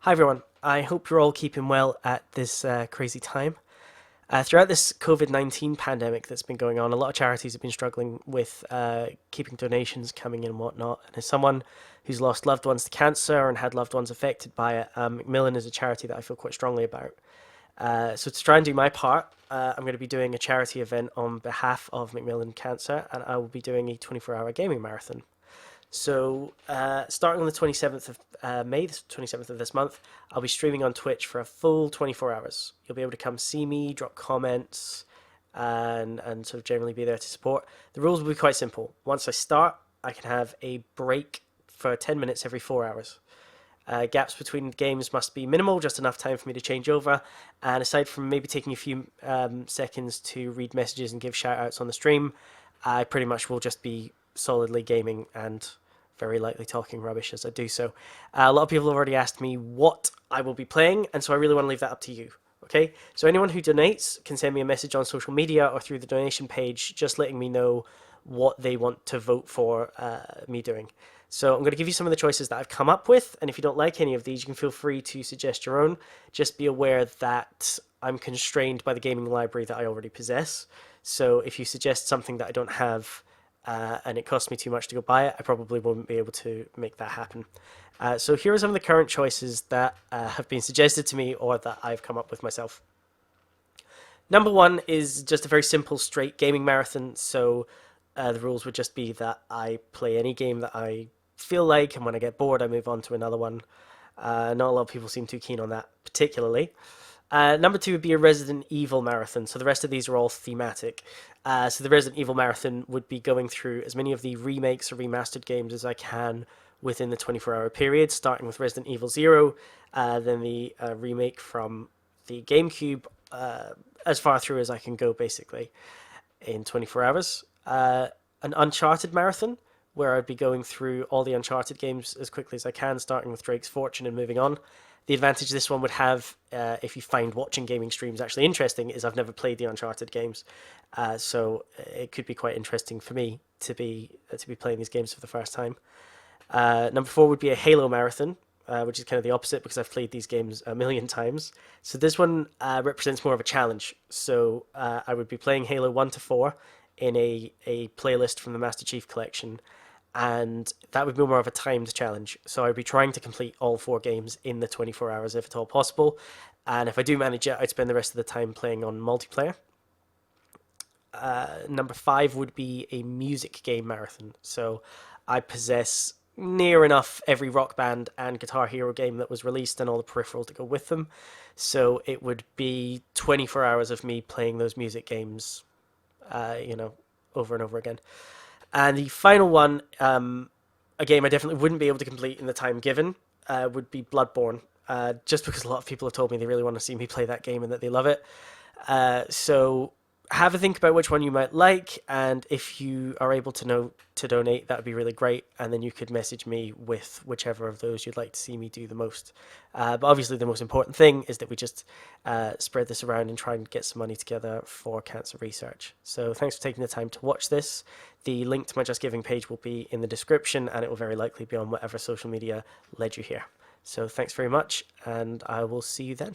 Hi everyone. I hope you're all keeping well at this crazy time. Throughout this COVID-19 pandemic that's been going on, a lot of charities have been struggling with keeping donations coming in and whatnot. And as someone who's lost loved ones to cancer and had loved ones affected by it, Macmillan is a charity that I feel quite strongly about. So to try and do my part, I'm going to be doing a charity event on behalf of Macmillan Cancer, and I will be doing a 24-hour gaming marathon. So, starting on the 27th of May, the 27th of this month, I'll be streaming on Twitch for a full 24 hours. You'll be able to come see me, drop comments, and sort of generally be there to support. The rules will be quite simple. Once I start, I can have a break for 10 minutes every 4 hours. Gaps between games must be minimal, just enough time for me to change over. And aside from maybe taking a few seconds to read messages and give shout outs on the stream, I pretty much will just be solidly gaming and very likely talking rubbish as I do so. A lot of people have already asked me what I will be playing, and so I really want to leave that up to you. Okay, so anyone who donates can send me a message on social media or through the donation page, just letting me know what they want to vote for me doing. So I'm going to give you some of the choices that I've come up with, and if you don't like any of these, you can feel free to suggest your own. Just be aware that I'm constrained by the gaming library that I already possess. So if you suggest something that I don't have, and it costs me too much to go buy it, I probably won't be able to make that happen. So here are some of the current choices that have been suggested to me or that I've come up with myself. Number one is just a very simple, straight gaming marathon. So the rules would just be that I play any game that I feel like, and when I get bored, I move on to another one. Not a lot of people seem too keen on that, particularly. Number two would be a Resident Evil marathon. So the rest of these are all thematic. So the Resident Evil marathon would be going through as many of the remakes or remastered games as I can within the 24-hour period, starting with Resident Evil Zero, then the remake from the GameCube, as far through as I can go, basically, in 24 hours. An Uncharted marathon, where I'd be going through all the Uncharted games as quickly as I can, starting with Drake's Fortune and moving on. The advantage this one would have, if you find watching gaming streams actually interesting, is I've never played the Uncharted games, so it could be quite interesting for me to be playing these games for the first time. Number four would be a Halo marathon, which is kind of the opposite because I've played these games a million times. So this one represents more of a challenge. So I would be playing Halo 1 to 4 in a playlist from the Master Chief Collection, and that would be more of a timed challenge. So I'd be trying to complete all four games in the 24 hours if at all possible. And if I do manage it, I'd spend the rest of the time playing on multiplayer. Number five would be a music game marathon. So I possess near enough every Rock Band and Guitar Hero game that was released and all the peripherals that go with them. So it would be 24 hours of me playing those music games, you know, over and over again. And the final one, a game I definitely wouldn't be able to complete in the time given, would be Bloodborne. Just because a lot of people have told me they really want to see me play that game and that they love it. So have a think about which one you might like, and if you are able to know to donate, that would be really great. And then you could message me with whichever of those you'd like to see me do the most. But obviously, the most important thing is that we just spread this around and try and get some money together for cancer research. So thanks for taking the time to watch this. The link to my Just Giving page will be in the description, and it will very likely be on whatever social media led you here. So thanks very much, and I will see you then.